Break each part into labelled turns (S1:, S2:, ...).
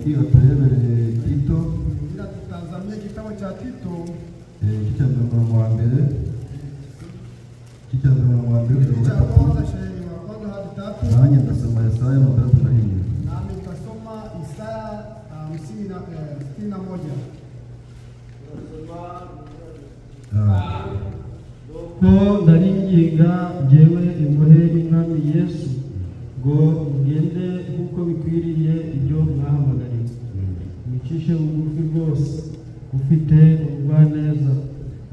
S1: Sadiki aturebere Tito.
S2: Ngira tutazamye igitabo cya Tito.
S1: Kicyandura umurongo wa mbere. Kicyandura umurongo wa mbere kugeza
S2: Cha
S1: gatatu.
S2: kwanza shehe wa kwanza hadi tatu.
S1: Nanjye ndasoma Yesaya 31.
S2: Nami nitasoma Isaya 61.
S3: ko ndaringinga njyewe imbohe y'Umwami Yesu ngo mugende nk'uko bikwiriye ibyo mwahamagariwe, mwicishe bugufi bwose, ufite ubugwaneza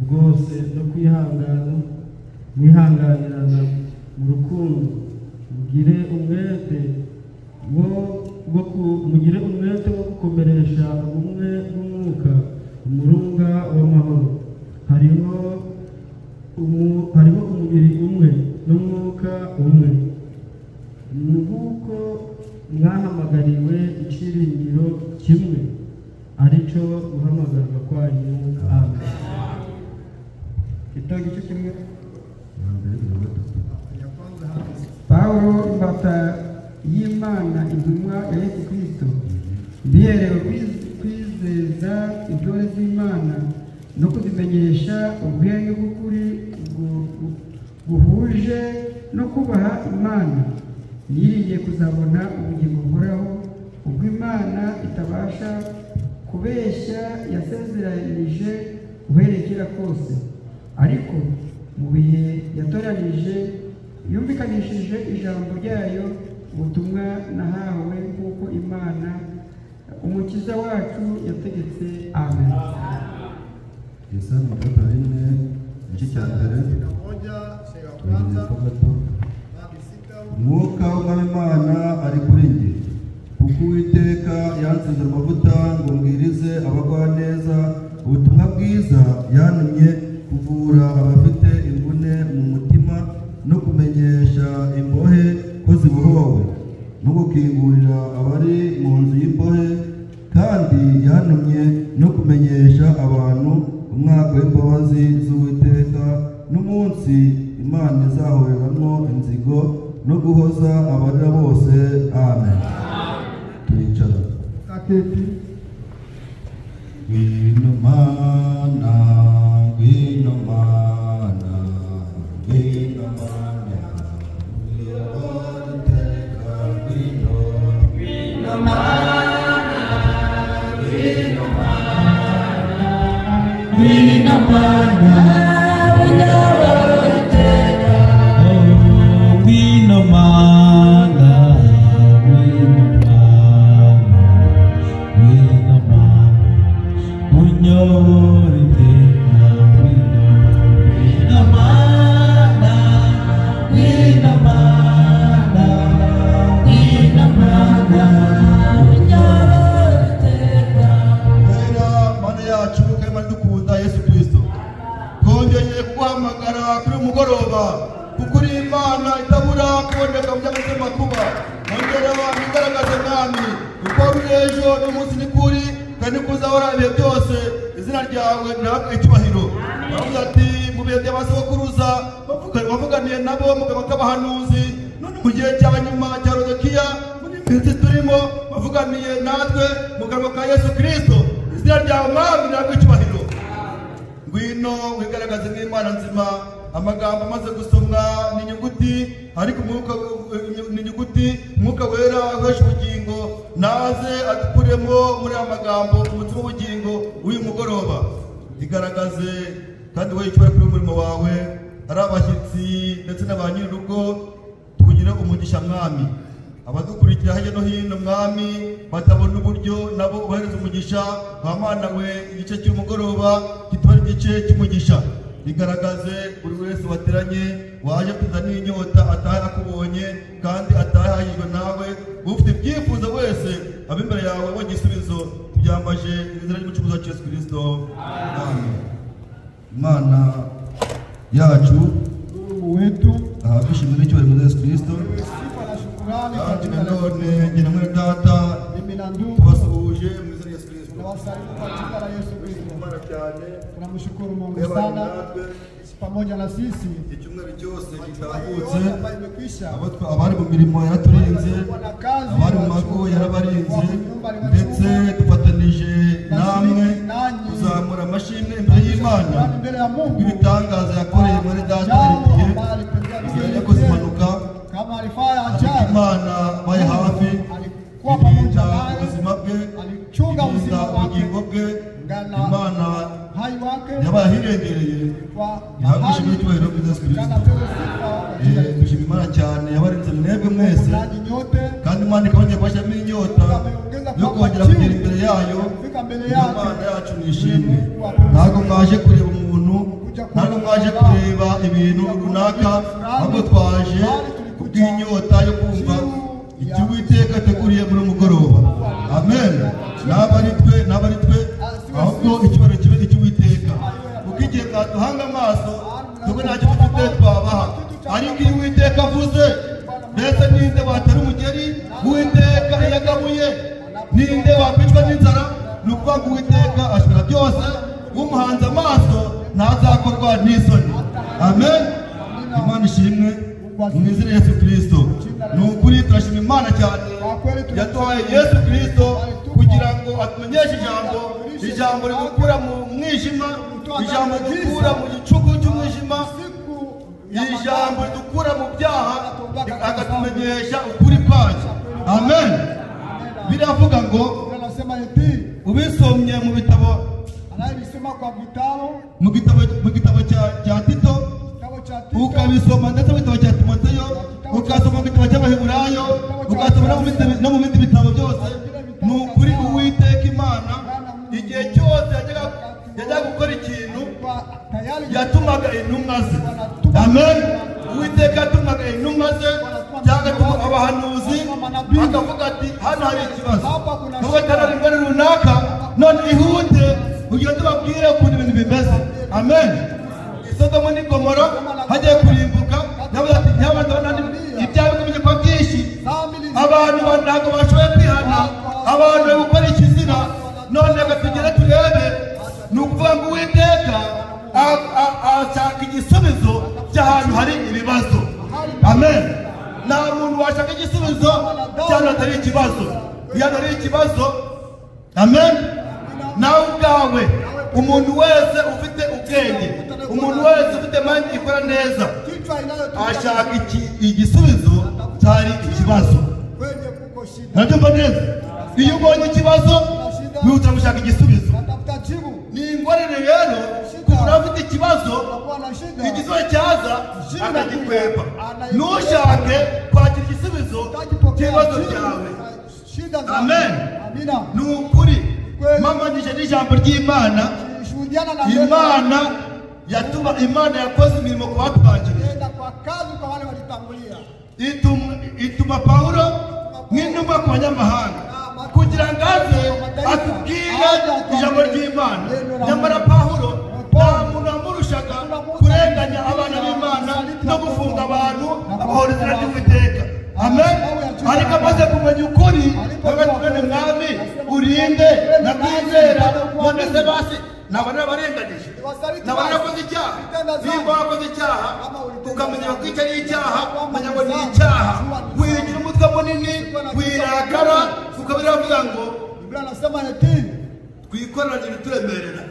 S3: bwose no mwihanganirana mu rukundo, mugire umwete wo gukomeresha ubumwe bw'umwuka umurunga w'amahoro. Hariho umubiri umwe n'umwuka umwe, nk'uko mwahamagariwe icyiringiro kimwe, aricyo guhamagarwa kwanyu. Amen.
S2: Kitabu gice kimwe.
S4: Pawulo imbata y'Imana intumwa ya Yesu Kristo, biherewe kwizeza intore z'Imana no kuzimenyesha ubwenge bw'ukuri guhuje no kubaha Imana, niringiye kuzabona ubugingo buhoraho ubwo Imana itabasha kubeshya yasezeranije uhereye kera kose, ariko mu bihe yatoranije yumvikanishije ijambo ryayo, ubutumwa nahawe nk'uko Imana umukiza wacu yategetse. Amen.
S1: Yesaya 31 igice cya mbere. Umwuka w'Umwami Imana ari kuri njye, kuko Uwiteka yansize amavuta ngo mbwirize abagwaneza ubutumwa bwiza, yantumye kuvura abafite imvune mu mutima no kumenyesha imbohe ko zibohowe, no gukingurira abari mu nzu y'imbohe, kandi yantumye no kumenyesha abantu umwaka w'imbabazi z'Uwiteka n'umunsi Imana izahoreramo inzigo no guhoza abarira bose. Amen. Twicara.
S2: Kaketi.
S1: Ngwino Mana, ngwino Mana, ngwino Mana, uyobora iteka, ngwino. Ngwino Mana, ngwino Mana, ngwino Mana, uyobora iteka. Ngwino Mana, ngwino Mana, ngwino Mana, uyobora iteka, ngwino. Ngwino Mana, ngwino Mana, ngwino Mana, uyobora iteka. Wera Mana yacu kandi Mana dukunda Yesu Kristo, twongeye kuguhamagara kuri umugoroba, kuko uri Imana itabura kuboneka mu by'amazima kuba. Ongera abantu igaragaze Mwami, uko uri ejo n'umunsi ni kuri, kandi kuzahora ibihe byose. Izina ryawe rihabwe icyubahiro. Baravuga ati mu bihe by'abasokuruza bavuganiye nabo mu kanwa k'abahanuzi, none mu gihe cy'abanyuma cya Rodokiya muri minsi turimo bavuganiye natwe mu kanwa ka Yesu Kristo. Izina ryawe Mwami rihabwe icyubahiro. Ngwino wigaragaze nk'Imana nzima. Amagambo amaze gusomwa ni inyuguti, ariko Mwuka wera ahesha ubugingo naze adukuremo muri aya magambo umutima w'ubugingo w'uyu mugoroba. Igaragaze kandi wowe icyubahiro kuri umurimo wawe, ari abashyitsi ndetse na ba nyir'urugo, tugire umugisha Mwami. Abadukurikira hirya no hino Mwami batabona uburyo nabo ubahereza umugisha. Wa Mana we, igice cy'umugoroba kitubere igice cy'umugisha. Igaragaze buri wese wateranye waje kuzana inyota atahe akubonye kandi atahe ahahijwe nawe. Ufite ibyifuzo wese ab'imbere yawe w'igisubizo tubyambaje izina ry'umucunguzi wacu Yesu Kristo. Amen. Imana yacu
S2: wetu
S1: ahakishimwe n'icyubahiro cya Yesu Kristo.
S2: sifa na shukrani
S1: Kandi
S2: katika
S1: nanone njye na mwene data
S2: mimi na ndugu
S1: tubasuhuje mu izina rya Yesu Kristo.
S2: tunawasalimu katika la Yesu Kristo.
S1: Imana cyane
S2: Tunamshukuru Mungu
S1: yabanye
S2: sana
S1: natwe
S2: pamoja na sisi.
S1: icyumweru cyose
S2: Yote
S1: gitambutse
S2: ambayo imekwisha.
S1: abari mu mirimo yaraturinze, abari mu mago yarabarinze, ndetse dufatanije namwe kuzamura amashimwe imbere y'Imana
S2: Mbele ya Mungu
S1: ibitangaza yakoreye muri data igihe yakoze impanuka,
S2: kama alifanya ajabu,
S1: Imana baye hafi
S2: alikuwa pamoja naye,
S1: ubuzima bwe,
S2: alichunga uzima wake,
S1: ubugingo bwe. Imana
S2: hai wake
S1: yabaye ahirengereye
S2: kwa
S1: ihabwa ishimwe n'icyubahiro bwa Yesu Kristo. Dushima Imana cyane yabarinze mwebwe mwese,
S2: nanyi nyote,
S1: kandi Imana ikabonye kubashyiramo inyota yo kongera kugera imbere yayo. Imana yacu nishimwe. Ntabwo mwaje kureba umuntu, ntabwo mwaje kureba ibintu runaka, ahubwo twaje kubw'inyota yo kumva icyo Uwiteka ateguriye muri mugoroba. Amen. Naba ari twe ahubwo icyubahiro kibe icy'Uwiteka, kuko igihe mwaduhanga amaso twebwe ntacyo dufite twabaha, ariko iyo Uwiteka avuze, mbese ninde watera umugeri? Uwiteka iyo agabuye ninde wakwicwa n'inzara? Ni ukuvuga ngo Uwiteka ashobora byose, umuhanze amaso ntazakorwa n'isoni. Amen. Imana ishimwe mu izina rya Yesu Kristo. Ni ukuri turashima Imana cyane yaduhaye Yesu Kristo kugira ngo atumenyeshe ijambo ridukura mu mwijima, ijambo ridukura mu gicuku cy'umwijima, ijambo ridukura mu byaha akatumenyesha ukuri kwacu. Amen. Biravuga ngo ubisomye mu bitabo, mu gitabo cya Tito, ukabisoma ndetse mu gitabo cya Timoteyo, ukasoma mu gitabo cy'Abaheburayo, ukasoma no mu bindi bitabo byose. Ni ukuri Uwiteka Imana igihe cyose yajyaga gukora ikintu yatumaga intumwa ze. Amen. Uwiteka yatumaga intumwa ze cyangwa abahanuzi, akavuga ati hano hari ikibazo, nubwo atari ingore runaka, none ihute kugira tubabwire ukuntu ibintu bimeze. Amen. Sodomu ni Gomora hagiye kurimbuka, ibyaha bikomeje kuba byinshi, abantu ntabwo bashoboye kwihana, abantu bari gukora ikizira. None tugere turebe, ni ukuvuga ngo Uwiteka ashaka igisubizo cy'ahantu hari ibibazo. Amen. Nta muntu washaka igisubizo cy'ahantu hatari ikibazo. Iyo hari ikibazo, amen, nawe ubwawe, umuntu wese ufite ubwenge, umuntu wese ufite mind ikora neza, ashaka igisubizo cyari ikibazo. Ntabyumva neza? Iyo ubonye ikibazo wihutira gushaka igisubizo. Ni ingorane rero kuko ufite ikibazo, igisubizo cyaza akagikwepa. Ntushake kwakira igisubizo cy'ibibazo byawe. Amen. Ni ukuri mpamanyije n'ijambo ry'Imana. Imana yakoze imirimo ku batubanjirije, ituma Pawulo nk'intumwa ku banyamahanga kugira ngo aze atubwire ijambo ry'Imana. Nyamara Pawulo nta muntu wamurushaga kurenganya abana b'Imana no gufunga abantu abahora izina ry'Uwiteka. Amen. Ariko amaze kumenya ukuri, bagatubwira mwami urinde nakwizera, none se basi naba narabarenganije, naba narakoze icyaha. Nimba wakoze icyaha ukamenya ko icyo ari icyaha, menya ngo ni icyaha, wigira umutwe munini, wirakara, ukabira bavuga ngo twikoranye ibituremerera,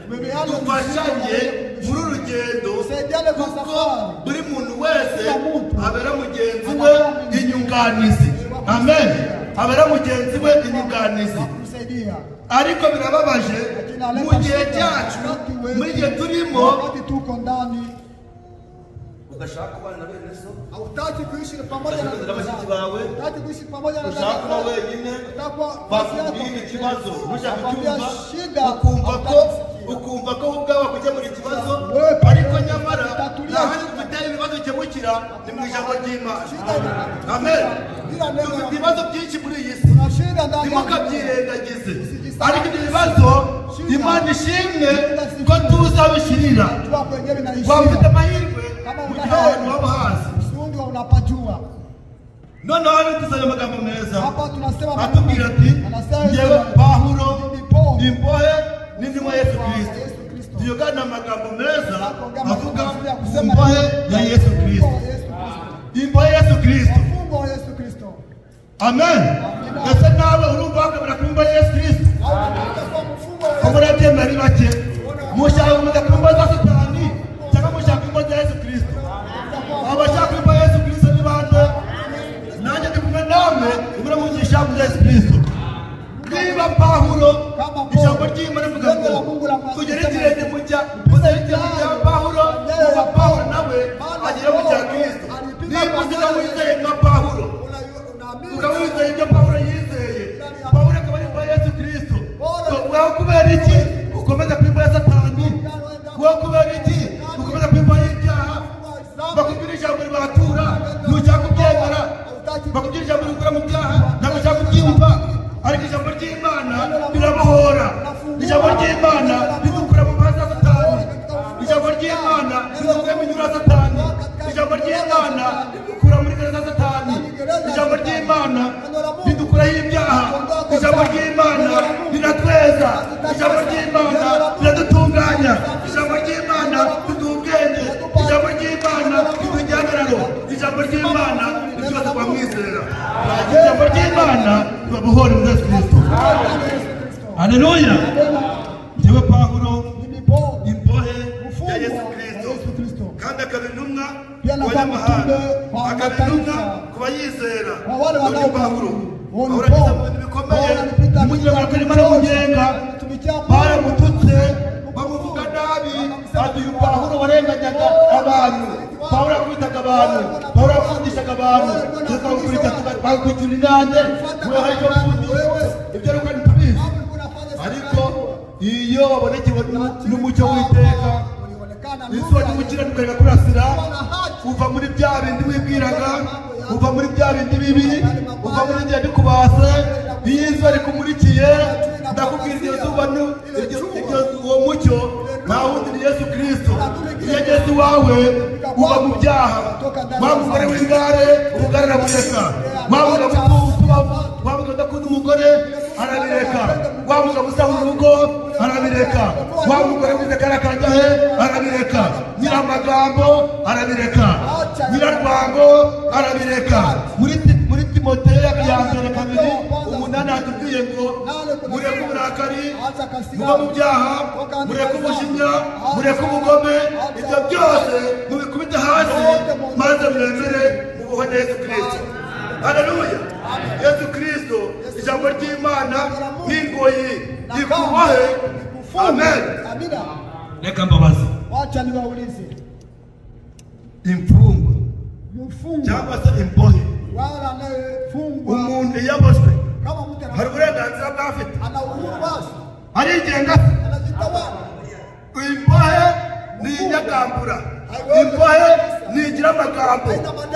S1: dufashanye muri urugendo, kuko buri muntu wese abera mugenzi we inyunganizi. Amen. Abera mugenzi we inyunganizi. Ariko birababaje mu gihe cyacu, muri gihe turimo, ugashaka kubana na bene so,
S2: hautaki kuishi pamoja na
S1: bashiki bawe,
S2: hautaki kuishi pamoja na
S1: ushaka kuba wenyine, bakubwira ikibazo ntushaka kucyumva, ukumva ko ubwawe gukemura ikibazo, ariko nyamara nahandi gutera ibibazo bikemukira ni mu ijambo ry'Imana. Amen. Dufite ibibazo byinshi muri iyi si, ntimukabyirengagize, ariko ibyo bibazo Imana ishimwe ko tuzabishirira. Wafite amahirwe mu gihe ahantu haba hazi. Noneho hano tuzanye amagambo meza atubwira ati, njyewe Pawulo imbohe n'intumwa Yesu Kristo. tuyogana amagambo meza avuga imbohe ya Yesu Kristo. Imbohe ya Yesu Kristo.
S2: Mfungo wa Yesu Kristo.
S1: Amen. Ese nawe urumva akabira kumba Yesu Kristo. Umurate mari bake. Mushaka kumenya kumba za Satani cyangwa mushaka kumba Yesu Kristo. Abashaka kumba Yesu Kristo ni bande? Nanjye ndikumwe nawe umura mugisha mu Yesu Kristo. Niba Pawulo ijambo ry'Imana rivuga ngo kugera ikirenge mujya uzahite mujya Pawulo kuva Pawulo nawe agera mu cya Kristo. Niba uzina wizeye nka Pawulo ukaba wizeye ibyo Pawulo yizeye, Pawulo akaba ari kwa Yesu Kristo, waho kubera iki ukomeza kwimba Satani? Waho kubera iki ukomeza kwimba ibyaha? Bakubwira ijambo ribatura ntushaka kubyemera, bakubwira ijambo rikura mu byaha ntabwo ushaka kubyumva, ariko ijambo ry'Imana rirabohora, ijambo ry'Imana ridukura mu mazi ya Satani, ijambo ry'Imana ridukura mu nyura ya Satani, ijambo ry'Imana ridukura muri gereza ya Satani, ijambo ry'Imana ridukuraho ibyaha, ijambo ry'Imana riratweza, ijambo ry'Imana riradutunganya, ijambo ry'Imana riduha ubwenge, ijambo ry'Imana riduha igihagararo, ijambo ry'Imana riduha twamwizera, ijambo ry'Imana ribabohora mu Yesu Kristo. Haleluya. Njyewe Pawulo imbohe ya Yesu Kristo, kandi akaba intumwa ku banyamahanga, akaba intumwa ku bayizera. Uyu Pawulo ahora mu bintu bikomeye, umugira ngo akora Imana mugenga, baramututse bamuvuga nabi, ati uyu Pawulo warenganyaga abantu, Pawulo akwitaga abantu, Pawulo akundishaga abantu, bakagukurikira inande wewe ibyo kundi ibyo rukani tubizi. Ariko iyo wabonekewe n'umucyo w'iteka, isoni gukiranuka rigakurasira, uva muri bya bindi wibwiraga, uva muri bya bindi bibi, uva muri bya bikubase. Iyo izuba rikumurikiye, ndakubwira iryo zuba uwo mucyo nta wundi ni Yesu Kristo. Iyo ageze iwawe uva mu byaha, wa mugore w'ingare ubugare arabireka, wa mugabo udakunda umugore arabireka, wa mugabo usahura urugo arabireka, wa mugore w'indagara akajya he arabireka, nyiramagambo arabireka, nyirarwango arabireka. Muri Timoteyo ya mbere 2:8 hatubwiye ngo mureke uburakari, muva mu byaha, mureke umujinya, mureke ubugome, ibyo byose mubikubite hasi maze mwemere mubohe na Yesu Kristo. Haleluya. Yesu Kristo ijambo ry'Imana n'ingoyi ikubohe. Amen. Reka mbabazi,
S2: wacha niwaulize,
S1: imfungwa cyangwa se imbohe,
S2: wala anayefungwa
S1: umuntu yaboshwe
S2: kama mtu
S1: hari uburenganzira bwafite,
S2: ana uhuru basi,
S1: arigenga,
S2: anajitawala.
S1: imbohe ni inyagambura, imbohe ni igira amagambo,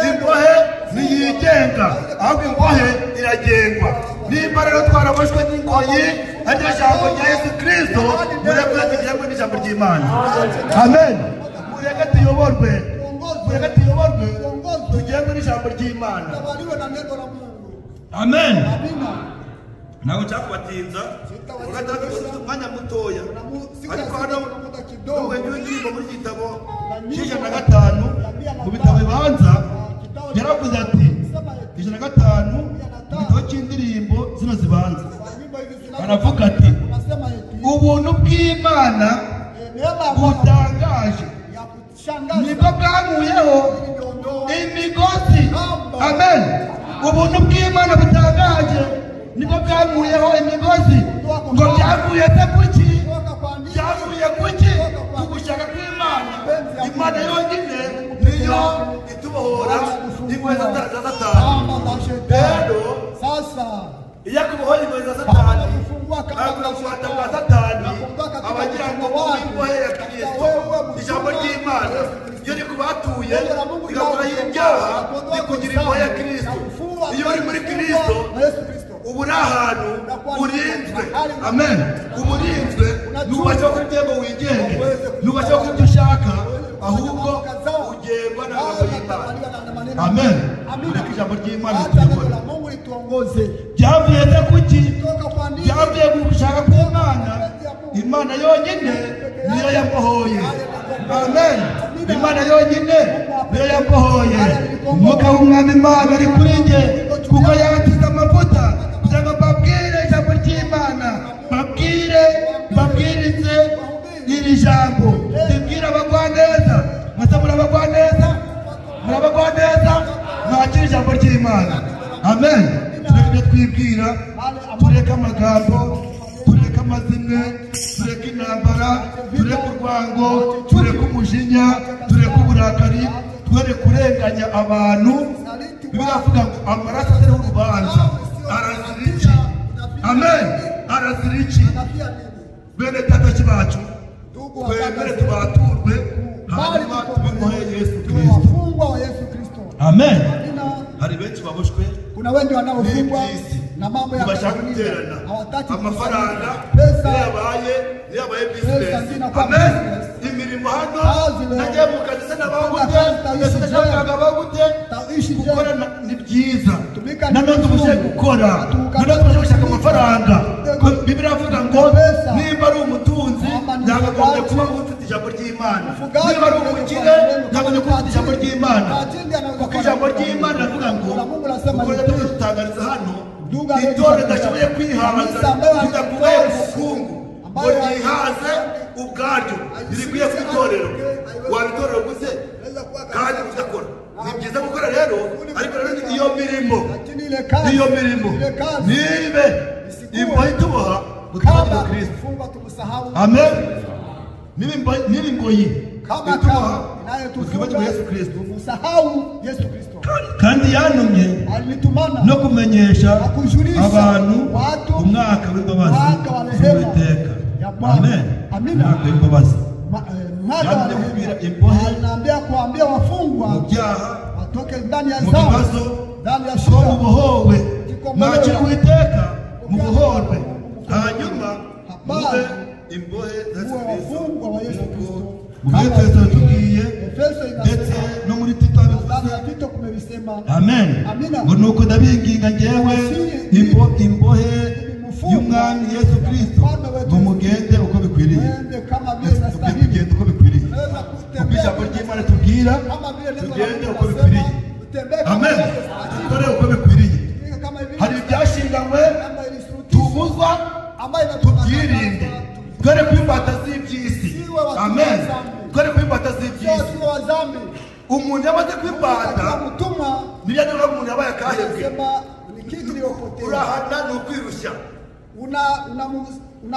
S1: imbohe ni yigenga, ahubwo imbohe iragengwa. Nimba rero twaraboshwe n'ingoyi aryo jambo rya Yesu Kristo, mureke tugiremo n'ijambo ry'Imana. Amen. Mureke tuyoborwe, mureke tuyoborwe tugiremo n'ijambo ry'Imana. Amen. Nawe cyakubatinza ugatanga umwanya mutoya, ariko hano wowe n'ingingo muri gitabo cy'ijana na 5 mu bitabo bibanza yaravuze ati 105 mu gitabo cy'indirimbo zino zibanza aravuga ati ubuntu bw'Imana butangaje nibwo bwankuyeho imigozi. Amen. Ubuntu bw'Imana butangaje nibwo bwankuyeho imigozi. Ngo byavuye se kuki? Byavuye kuki? Kugushaka kw'Imana. Imana yonyine niyo itubohora ingoyi za Satani.
S2: Sasa
S1: iyo akubohoye ingoyi za Satani, akagufuata bwa Satani, abagira ngo imbohe ya Kristo. Ijambo ry'Imana iyo rikubatuye rigakuraho ibyaha, rikugira imbohe ya Kristo. Iyo uri muri Kristo ubu uri ahantu urinzwe. Amen. Uburinzwe ntubasha kurya ngo wigenge, ntubasha kurya ibyo ushaka, ahubwo ugengwa n'amagambo y'Imana. Amen. Mureke ijambo ry'Imana rituyobore. Byavuye se kuki? Byavuye gushaka kw'Imana. Imana yonyine niyo yambohoye. Amen. Imana yonyine niyo yambohoye. Umwuka w'Umwami Imana ari kuri njye kuko yansize amavuta kugira ngo mbabwire ijambo ry'Imana, mbabwirize iri jambo, ribwira abagwaneza. Mwese murabagwaneza, mwakira ijambo ry'Imana. Amen. Tureke twibwira, tureke amagambo, tureke amazimwe, tureke intambara, tureke urwango, tureke umujinya, tureke uburakari, twere kurenganya abantu. Biravuga ngo amaraso atariho urubanza arazira iki? Amen. Arazira iki? Bene tataki bacu twemere tubaturwe, hanyuma tubimuhe Yesu Kristo. Amen. Hari benshi baboshwe,
S2: kuna wengi wanaofungwa na mambo ya
S1: kuterana amafaranga yabaye business. Amen. Imirimo hano nagiye mu kazi se nabagute ndashaka bagute gukora ni byiza, nanone tubashe gukora, nanone tubashe gushaka amafaranga. Bibiri avuga ngo nimba ari umutunzi yagagombye kuba ufite ijambo ry'Imana, niba ari umukire yagagombye kuba ufite ijambo ry'Imana, kuko ijambo ry'Imana avuga ngo ukora dutangariza hano itore dashoboye kwihaza bidakubaye ku bukungu ngo ryihaze ubwaryo ririkwiye ku itorero. Wabitorero guze kandi udakora. Ni byiza gukora rero, ariko rero iyo mirimo nibe imbohe tuboha gutanga Kristo. Amen. Niba imboyi ituboha gutanga Yesu Kristo, kandi yantumye no kumenyesha abantu umwaka w'imbabazi z'Uwiteka. Amen. Umwaka w'imbabazi.
S2: Anaambia kuambia wafungwa
S1: mu byaha,
S2: watoke ndani ya
S1: mu bibazo, ko mubohowe, mwakira Uwiteka mubohorwe, hanyuma mube imbohe
S2: wafungwa wa Yesu Kristo.
S1: Efeso tugiye ndetse no muri Tito
S2: kumebisema.
S1: Amen. Ngo nuko ndabinginga ngewe imbohe y'Umwami Yesu Kristo ngo mugende uko bikwiriye, tugende uko bikwiriye, kuko ijambo ry'Imana tubwira tugende uko bikwiriye. Amen. Dukore uko bikwiriye. Hari ibyashinganywe tubuzwa, tubyirinde, twere kwimbata z'iby'isi. Amen. Twere kwimbata z'iby'isi. Umuntu yamaze kwimbata niyo niba umuntu yabaye akahebwe, urahana ni ukwirushya,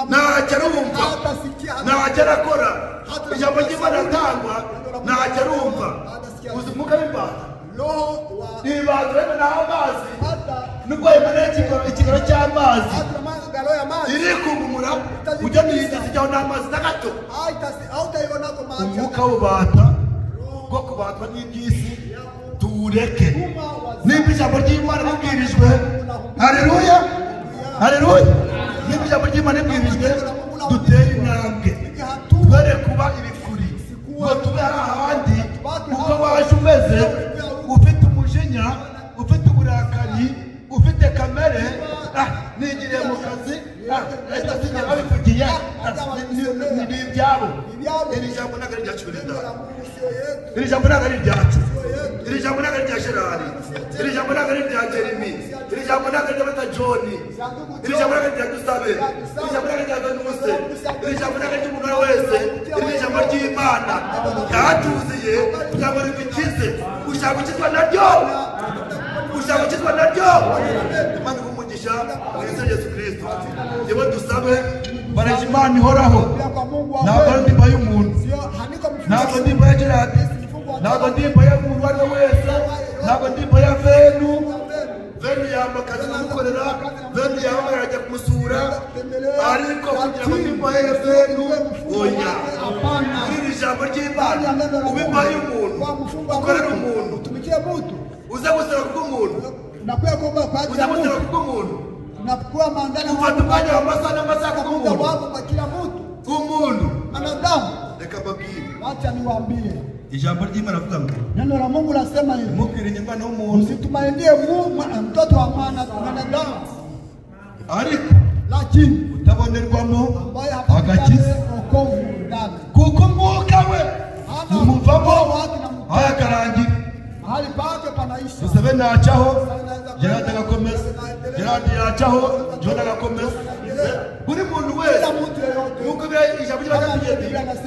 S1: ntacyo arumva, ntacyo arakora. Ijambo ry'Imana atangwa ntacyo arumva. Uzi umwuka w'imbata, ibanga rero ni amazi, nubwo yemera ikigaro cy'amazi iri kugumura ujya muyigeze ijyaho n'amazi na gato. Umwuka w'ubata bwo kubatwa n'iby'isi tuwureke. Nimba ijambo ry'Imana ribwirijwe, haleluya, haleluya, nimba ijambo ry'Imana ribwirijwe, dutere intambwe, twere kuba ibikuri, ngo tube ahandi uko waje umeze, ufite umujinya, ufite uburakari, ufite kamere. Nigiriye mu kazi, sinjye babivugiye, ni ibyabo. Iri jambo ntabwo ari iryacu Perezida, iri jambo ntabwo ari iryacu, iri jambo ntabwo ari irya Gerard, iri jambo ntabwo ari irya Jeremy, iri jambo ntabwo ari irya John, iri jambo ntabwo ari irya Dusabe, iri jambo ntabwo ari irya Venuse, iri jambo ntabwo ari iry'umuntu wese. Iri jambo ry'Imana ryatuziye kugira ngo ridukize. Ushaka gukizwa naryo, ushaka gukizwa naryo. Imana umugisha mu izina rya Yesu Kristo. Nibo dusabe baraje Imana ihoraho, ntabwo ari ndimba y'umuntu, ntabwo ndimba ya Gerard, ntabwo ndimba ya muntu wari wese, ntabwo ndimba ya Venu. Venu yamba akazi kumukorera, Venu yamba arajya kumusura, ariko kugira ngo ndimba ya Venu oya. Iri jambo ry'Imana ubimba y'umuntu, ukorera umuntu, uza gusera kubw'umuntu, uza gusera kubw'umuntu,
S2: nakuwa mandana
S1: ufata umwanya w'amasaha n'amasaha kubw'umuntu,
S2: kwa kila mtu
S1: umuntu.
S2: anadamu.
S1: Reka mbabwire,
S2: Acha niwaambie
S1: ijambo ry'Imana avuga ngo
S2: neno la Mungu lasema hivi,
S1: mukwirinye umwana w'umuntu,
S2: usitumainie mtoto wa mwanadamu,
S1: ariko
S2: lakini
S1: utabonerwamo
S2: ambaye
S1: agakiza.
S2: wokovu ndani. mahali pake panaisha.
S1: Museveni acaho Gerard agakomeza, Gerard yacaho John agakomeza. Buri muntu wese nuko ijambo ry'Imana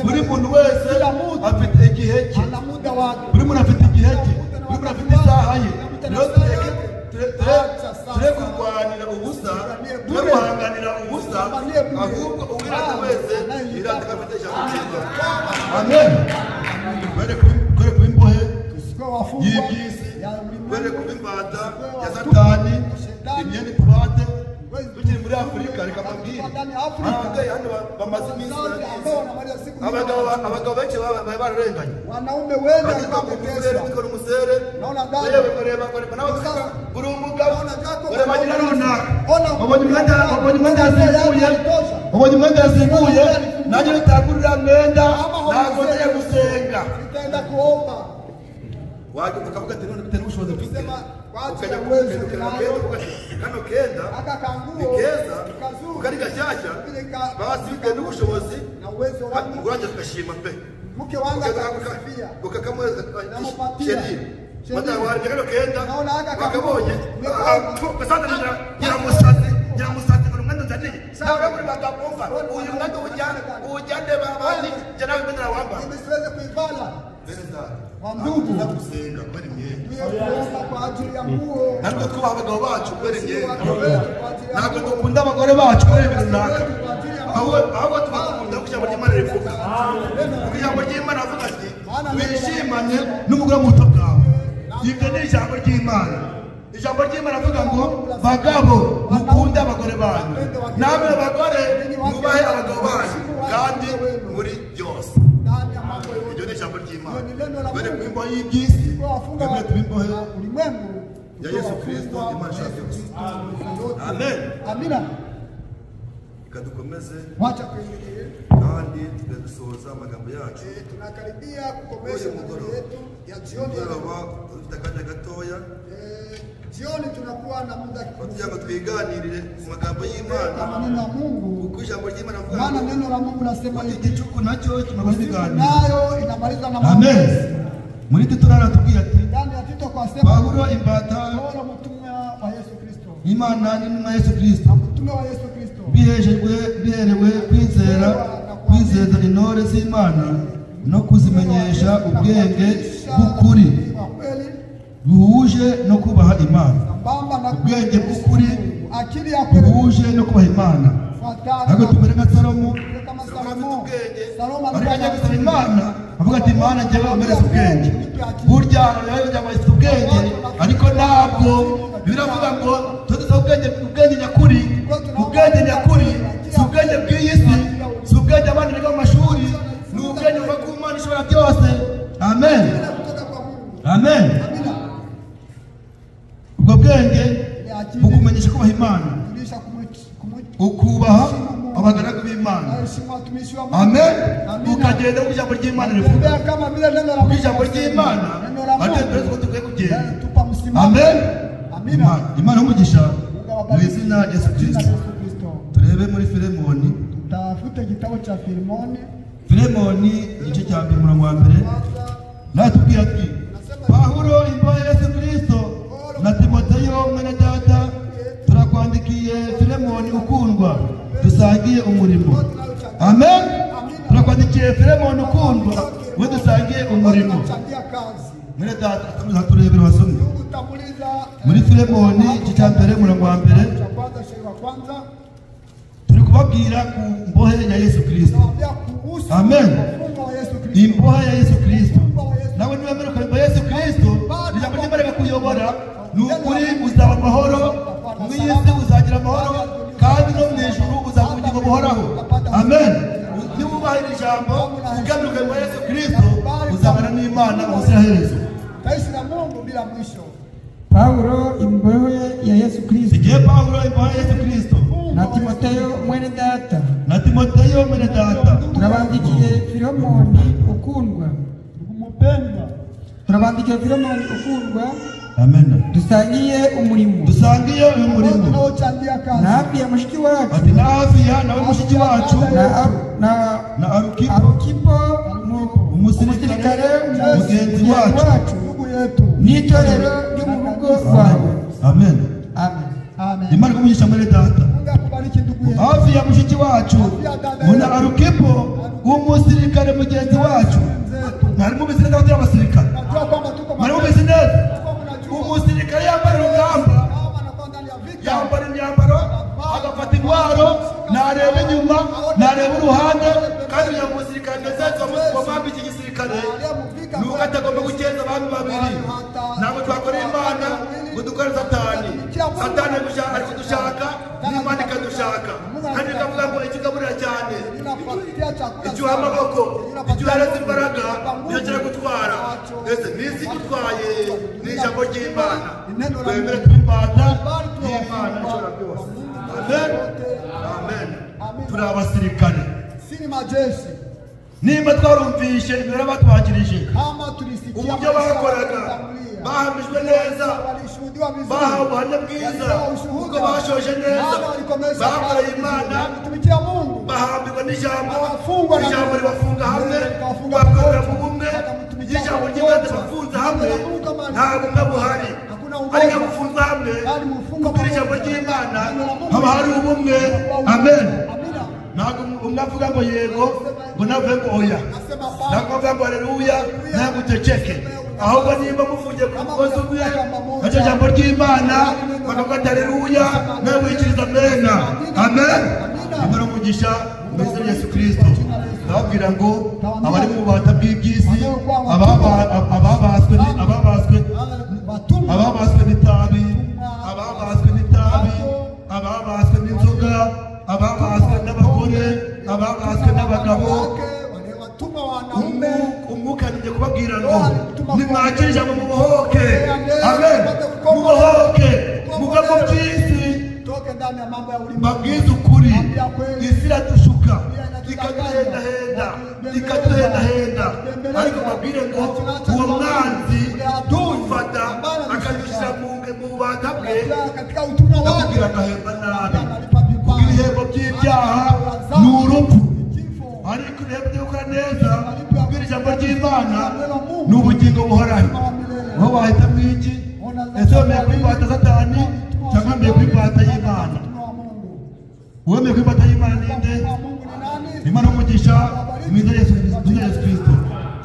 S1: buri muntu wese afite igihe cye,
S2: Ana muda wake.
S1: buri muntu afite igihe cye, buri muntu afite isaha ye. Rero ture kurwanira ubusa, ture guhanganira ubusa, ahubwo uwirata wese yirata afite ijambo ry'Imana. Amen. Bere kuba imbohe y'ibyisi, bere kuba imbata ya Satani, imyenda itubate. Tukiri muri Afurika reka mbabwire, ababyeyi hano bamaze iminsi abagabo benshi bari bararenganye,
S2: Wanaume wengi walikuwa kuteswa.
S1: ukora umusere
S2: Naona dada.
S1: bareba nawe uri umugabo bareba nyina runaka,
S2: Ona
S1: babonye umwenda yasimbuye, babonye umwenda yasimbuye, nanjye bitagurira mwenda ntabwo ngiye gusenga.
S2: Nitaenda kuomba.
S1: Wajya ukavuga ati none bitari ubushobozi mfite,
S2: Sema wacha
S1: ukajya
S2: uwezo
S1: kukenda
S2: nayo.
S1: kano kenda
S2: Aka kanguo
S1: ni keza
S2: kazuri.
S1: ukari gashyashya babasibwe n'ubushobozi
S2: Na uwezo wangu.
S1: uranje tugashima pe
S2: Mke wangu akakufia.
S1: ukakamweza
S2: Namupatia.
S1: sheri mata warje kano kenda
S2: Naona aka
S1: wakabonye
S2: kanguo.
S1: kasana ngira musate ngo mwendo zaniye sawa muri bagapomba uyu mwendo ujyande babandi jana wendera wamba
S2: Mimi siweze kuivala.
S1: neza
S2: Ndugu.
S1: gusenga kweli myenda
S2: Tunaomba kwa ajili ya nguo.
S1: natwe twubaha abagabo bacu kubera imyenda, ntabwo dukunda abagore bacu kubera ibintu runaka, ahubwo tubakunda kuko ijambo ry'Imana rivuga. Kuko ijambo ry'Imana avuga ati wishimane n'umugore muto bwawe. Ibyo ni ijambo ry'Imana. Ijambo ry'Imana avuga ngo bagabo mukunde abagore banyu, namwe bagore mwubahe abagabo banyu kandi muri byose.
S2: Ndani ya mambo yote.
S1: Iryo ni ijambo ry'Imana.
S2: Iyo ni neno la
S1: Bere
S2: Mungu.
S1: kwimbo y'ibyisi,
S2: Wafunga
S1: twebwe tubimbohe
S2: ulimwengu
S1: ya Yesu Kristo Imana ishaka byose. Amen.
S2: Amina.
S1: Kadukomeze
S2: Wacha kuendelea.
S1: kandi tugasohoza amagambo yacu.
S2: Tunakaribia kukomesha maneno yetu ya jioni.
S1: Mugoroba dufite akanya gatoya
S2: Jioni tunakuwa na muda
S1: kugira ngo twiganirire ku magambo y'Imana,
S2: kwa maneno ya Mungu.
S1: kuko ijambo ry'Imana avuga
S2: Maana
S1: ngo
S2: neno la Mungu nasema hivi.
S1: igicuku nacyo kimabaziganira.
S2: Nayo inamaliza na
S1: Amen.
S2: maombezi.
S1: Muri Tito aratubwira ati
S2: Ndani ya Tito kwa sema
S1: Paulo imbata
S2: Paulo mtume wa Yesu Kristo.
S1: Imana n'intumwa Yesu Kristo
S2: Mtume wa Yesu Kristo.
S1: biherewe kwizeza intore z'Imana no kuzimenyesha ubwenge bw'ukuri
S2: Kwa kweli
S1: buhuje no kubaha Imana,
S2: sambamba na
S1: ubwenge bw'ukuri
S2: akili ya kweli
S1: buhuje no kubaha Imana. Ntabwo tumere nka Salomo.
S2: kama Salomo. Salomo
S1: Ariko
S2: alikuwa
S1: ajya gusaba Imana avuga ati Imana njyewe umereze ubwenge. Burya yajya bafite ubwenge ariko ntabwo biravuga ngo tudusaba ubwenge nyakuri. Ubwenge nyakuri si ubwenge bw'iyi si, si ubwenge abana biga mu mashuri, ni ubwenge buva ku Mana ishobora byose. Amen.
S2: kutoka kwa Mungu.
S1: Amen.
S2: Amina.
S1: Ubwo bwenge
S2: Ni akili
S1: bukumenyesha kubaha Imana,
S2: kulisha
S1: ukubaha abagaragu b'Imana.
S2: heshima watumishi wa Mungu.
S1: Amen.
S2: Amina.
S1: Ukagenda ku ijambo ry'Imana rivuga.
S2: Tembea kama vile neno la
S1: Kuko
S2: Mungu.
S1: ijambo ry'Imana
S2: Neno la
S1: atari
S2: Mungu.
S1: ko tukwiye kugenda.
S2: Tupa msimamo.
S1: Amen.
S2: Amina.
S1: Imana umugisha
S2: Mungu
S1: mu
S2: awabariki.
S1: izina rya Yesu
S2: Jina
S1: Kristo.
S2: la Yesu Kristo.
S1: Turebe muri Filemoni.
S2: Tutafute kitabu cha Filemoni.
S1: Filemoni igice cya mbere umurongo wa mbere. Natubwira ati Pawulo imbohe ya Yesu Kristo na Timoteyo mwene data turakwandikiye Filemoni ukundwa dusangiye umurimo. Amen. Turakwandikiye Filemoni ukundwa we dusangiye umurimo.
S2: Tunachangia kazi.
S1: Mwene data turebera wasomye
S2: Mungu tamuliza
S1: muri Filemoni igice cya mbere umurongo wa mbere.
S2: cha kwanza shairi wa kwanza.
S1: Turi kubabwira ku mbohe ya Yesu Kristo.
S2: Tunaambia kuhusu
S1: Amen.
S2: mfungo wa Yesu Kristo.
S1: Imbohe ya Yesu Kristo. Nawe niba mbere kwa Yesu Kristo ijambo ry'Imana kuyobora ni ukuri uzaba amahoro mu isi, uzagira amahoro kandi no mu ijuru uzagira ubugingo buhoraho. Amen. Niba ubahira ijambo ugaruka mu Yesu Kristo uzabana n'Imana ubuziraherezo.
S2: Taishi na Mungu bila mwisho.
S4: Paulo imbohe ya Yesu Kristo
S1: Igihe Pawulo imbohe ya Yesu Kristo
S4: na Timoteyo mwene data
S1: na Timoteyo mwene data
S4: turabandikiye Filemoni ukundwa
S2: Mpendwa.
S4: turabandikiye Filemoni ukundwa
S1: Amen.
S4: dusangiye umurimo
S1: Dusangiye uyu murimo.
S2: Tunaochangia kazi.
S4: na hafi ya mushiki wacu
S1: Ati na Afiya nawe mushiki wacu
S4: na
S1: na Arukipo
S4: Arukipo umusirikare
S1: mugenzi wacu.
S2: Ndugu yetu.
S4: n'itorero ryo mu rugo rwawe.
S1: Amen.
S4: Amen.
S2: Amen.
S1: Imana kumugisha muri data.
S2: Mungu akubariki ndugu yetu.
S1: Hafi ya mushiki wacu muna Arukipo umusirikare mugenzi wacu. Mwari mubizi neza batari abasirikare.
S2: Najua kwamba tuko
S1: Mwari mubizi neza.
S2: mnajua.
S1: Umusirikare yambara urugamba,
S2: Kama anakuwa ndani ya vita.
S1: yambara imyambaro, agafata intwaro, nareba inyuma, nareba uruhande, kandi uyu musirikare ndetse wamwamba iki gisirikare nuko atagomba gukeza abantu babiri. Ntabwo twakorera Imana ngo dukore Satani. Satani ari kudushaka n'Imana ikadushaka, kandi ikavuga ngo ikigaburira cyane icyo uha amaboko, icyo uhereza imbaraga niyo kiragutwara. Ese n'isi igutwaye ni ijambo ry'Imana. Twemere tw'imbata y'Imana ishobora byose. Amen. Amen. Turi abasirikare.
S2: Sisi majeshi.
S1: Nimba twarumvishe ibyo batwakirije,
S2: Kama tulisikia
S1: uburyo bakoraga, bahamijwe neza,
S2: walishuhudiwa vizuri.
S1: bahawe ubuhamya bwiza, uko bashoje neza, bakoreye Imana,
S2: Tumikia Mungu.
S1: bahambirwa n'ijambo,
S2: Abafungwa na-
S1: ijambo ribafunga hamwe,
S2: Abafungwa
S1: bakorera
S2: pamoja.
S1: mu bumwe,
S2: Bakamtumikia
S1: ijambo
S2: pamoja.
S1: ry'Imana bafunze hamwe, nta bumwe buhari.
S2: Hakuna umoja.
S1: Ariko abafunze hamwe,
S2: Bali mfunga
S1: kuko ijambo
S2: pamoja.
S1: ry'Imana
S2: Neno la Mungu.
S1: haba hari ubumwe. Amen.
S2: Amina.
S1: Ntabwo umwe avuga ngo yego, ngo navuge ngo oya.
S2: Nasema
S1: Ntabwo avuga ngo haleluya, ntabwo uceceke. Ahubwo nimba mufungiye ku mugozi umwe, nacyo jambo ry'Imana, bakavuga ati haleluya, nawe wikiriza amena. Amen. Imana umugisha mu izina rya Yesu Kristo. Ndababwira ngo abari mu bubata bw'iby'isi, ababaswe n'itabi, ababaswe n'inzoga, ababaswe n'abagore, ababaswe n'abagabo, umwuka nijye kubabwira ngo nimwakire ijambo mubohoke. Amen. Mubohoke muve mu by'isi, babwize ukuri. Isi iradushuka ikaduhendahenda, ariko babwire ngo uwo mwanzi dufata akadushyira mu bubata bwe, ndakubwira agahemba nabi. Kuko ibihembo by'ibyaha ni urupfu, ariko ibihembo byo gukora neza kubwira ijambo ry'Imana ni ubugingo buhoraho. Wowe wahitamo iki? Ese wemeye kwibata Satani cyangwa wemeye kwibata y'Imana? Uwemeye kwibata y'Imana ninde? Imana umugisha mu izina rya Yesu Kristo.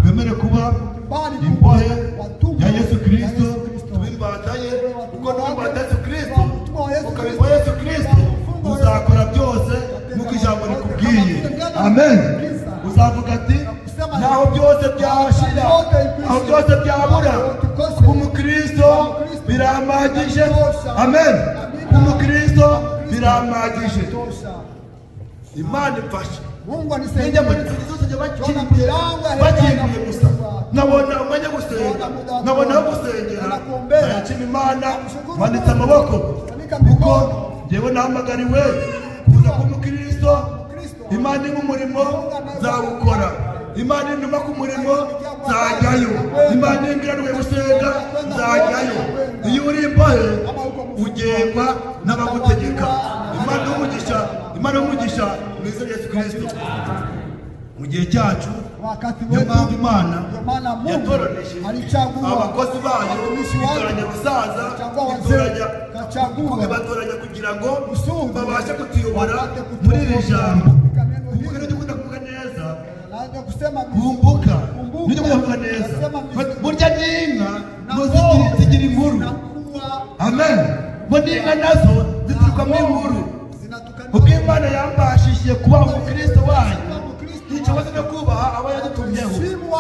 S1: Twemere kuba imbohe ya Yesu Kristo, tubimbata ye, kuko nubimbata Yesu Kristo, ukabimba Yesu Kristo, uzakora byose nk'uko ijambo rikubwiye. Amen. Uzavuga ati naho byose byashira, aho byose byabura, umukristo biramagije. Amen. Umukristo biramagije. Imana ifashe. Ninjya muri zose bakinguye gusa, nabona umwanya gusenga, nabona aho gusengera, nayakina Imana, manditse amaboko, kuko njyewe nahamagariwe kuza ku mukristo. Imana iri mu murimo nzawukora, Imana intuma ku murimo nzajyayo, Imana imbwira gusenga nzajyayo. Iyo uri imbohe ugengwa n'abagutegeka. Imana umugisha mu izina rya Yesu Kristo. Mu gihe cyacu niyo mpamvu Imana yatoranije abakozi bayo, itoranya abasaza, ibatoranya kugira ngo babashe kutuyobora muri iri jambo. Kumbuka n'ibyo ukunda kuvuga neza, kumbuka n'ibyo ukunda kuvuga neza. Burya n'inka zigira inkuru. Amen. Bo n'inka nazo zituruka mu inkuru. Ubwo Imana yambashishije kuba umukristo wayo, ikibazo cyo kubaha abo yadutumyeho.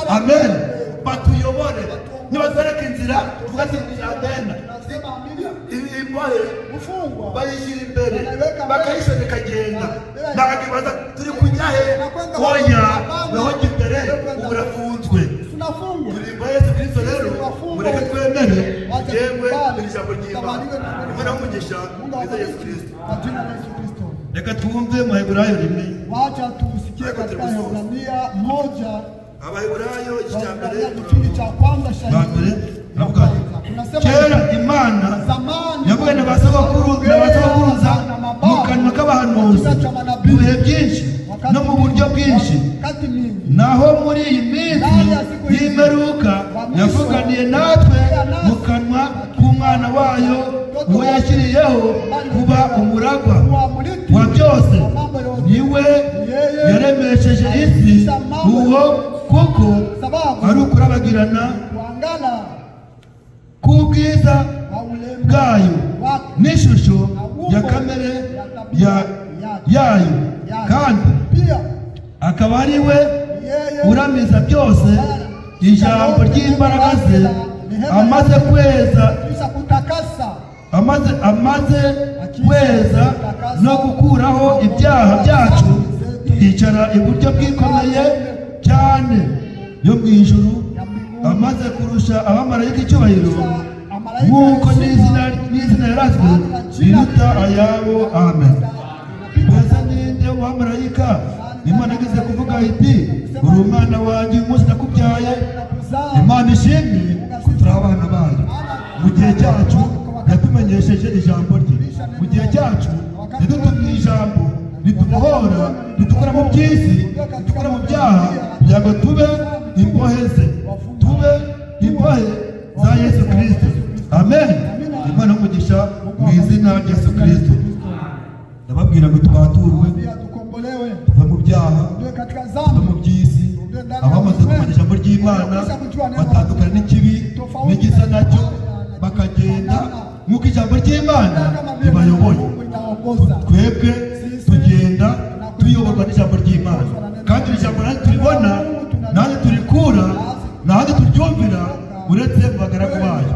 S1: Amen. Batuyobore, nibatwereke inzira, tuvuga ati agenda. Imbohe bayishyira imbere, bakayishora ikagenda. Ntabwo ibaza turi kujya he? Oya, weho jya imbere, ubu urafunzwe. Turi imbohe Yesu Kristo rero, mureke twemere, yewe iri jambo ry'Imana. Imana umugisha mu izina rya Yesu Kristo. Reka twumve mu Baheburayo rimwe.
S2: Wacha tusikie katika Waebrania moja.
S1: Abaheburayo icya mbere
S2: Kipindi cha kwanza
S1: mbere navuga kera Imana yavuga n'abasobakuruza mu kanwa k'abahanuzi mu bihe byinshi no mu buryo bwinshi,
S2: wakati mingi
S1: naho muri iyi minsi y'imperuka yavuganiye natwe mu kanwa k'umwana wayo uwo yashyiriyeho kuba umuragwa wa byose. Niwe yaremesheje isi uwo kuko ari ukurabagirana k'ubwiza bwayo n'ishusho ya kamere yayo, kandi akaba ari we uramiza byose ijambo ry'imbaraga ze, amaze kweza no gukuraho ibyaha byacu, yicara iburyo bwikomeye cyane yo mu ijuru, amaze kurusha abamarayika icyubahiro, nk'uko n'izina yarazwe riruta ayabo. Amen. Mbese ninde w'abamarayika Imana igeze kuvuga iti uri umwana wanjye, uyu munsi nakubyaye? Imana ishimwe ko turi abana bayo. Mu gihe cyacu yatumenyesheje ijambo rye, mu gihe cyacu yadutumye ijambo ritubohora, ritukura mu by'isi, ritukura mu byaha, kugira ngo tube imbohe ze, tube imbohe za Yesu Kristo. Amen. Imana umugisha mu izina rya Yesu Kristo. Ndababwira ngo twaturwe tuva mu byaha, tuva mu by'isi. Abamaze kumenya ijambo ry'Imana batandukana n'ikibi n'igisa nacyo, bakagenda nk'uko ijambo ry'Imana ribayoboye. Twebwe tugenda tuyoborwa n'ijambo ry'Imana, kandi iri jambo nanjye turibona, nanjye turikura, nanjye turyumvira uretse mu bagaragu bayo.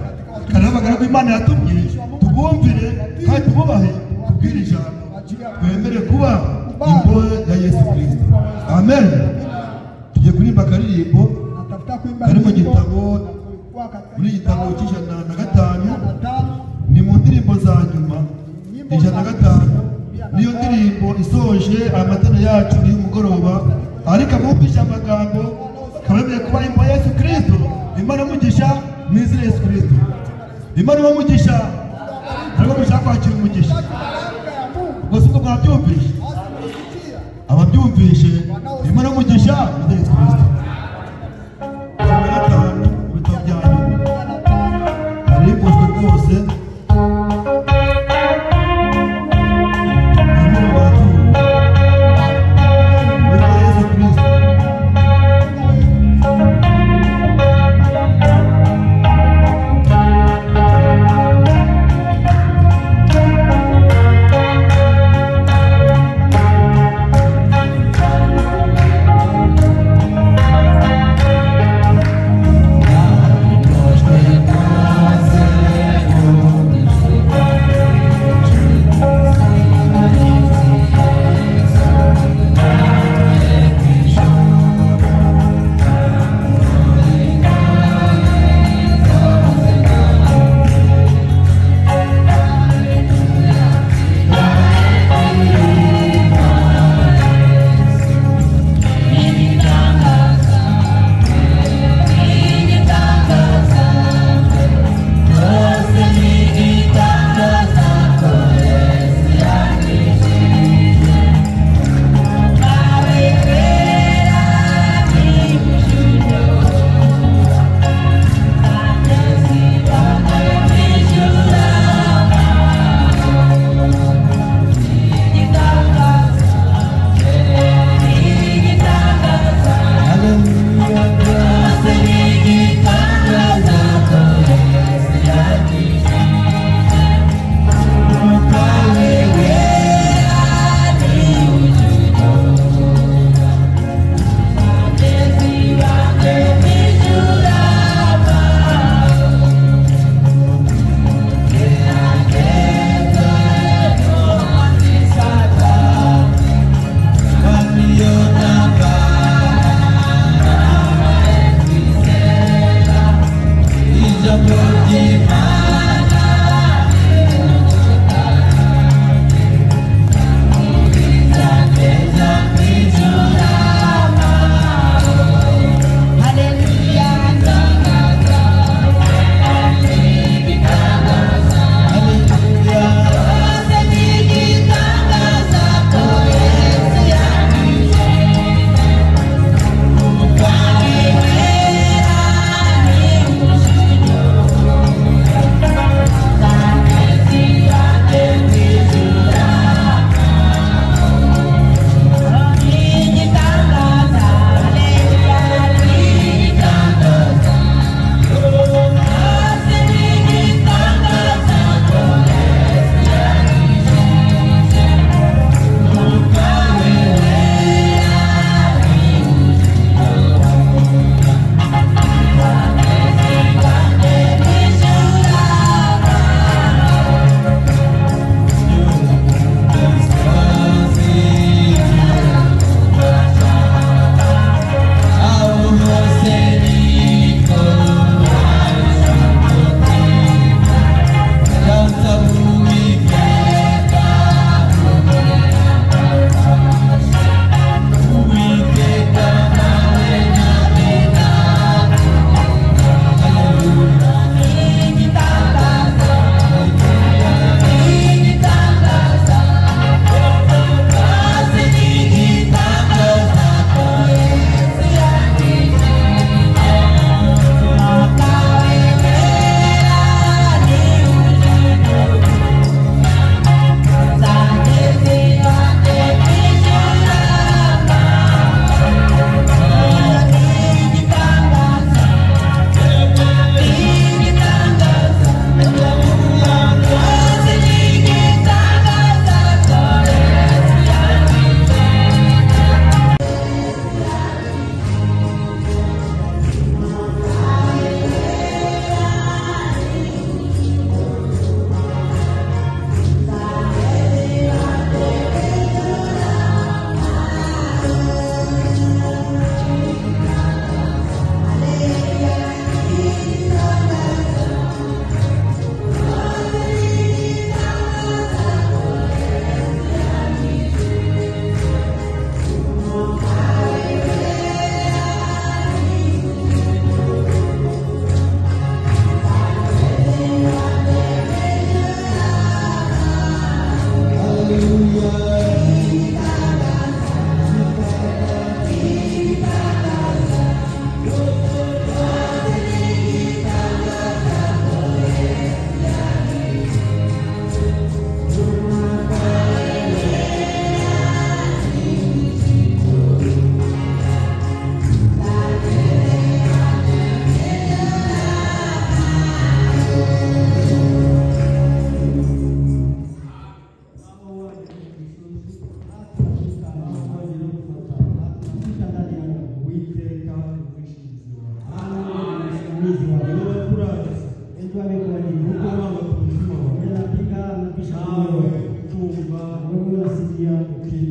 S1: Kandi abagaragu Imana yatumye tubumvire kandi tububahe, tubwire ijambo, twemere kuba imbohe ya Yesu Kristo. Amen. Tugiye kuririmba akaririmbo kari mu gitabo, muri igitabo cy'105, ni mu ndirimbo za nyuma 105. Niyo ndirimbo isoje amatara yacu y'umugoroba, ariko abumvishe amagambo kabemeye kuba imbohe ya Yesu Kristo. Imana umugisha mu izina Yesu Kristo. Imana umugisha, ntabwo mushaka kwakira umugisha. Ubwo si bwo mwabyumvishe? Ababyumvishe Imana umugisha mu izina Yesu Kristo. 105 ibitabo byanyu aribuzwe rwose.
S5: Thank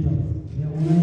S3: Peter.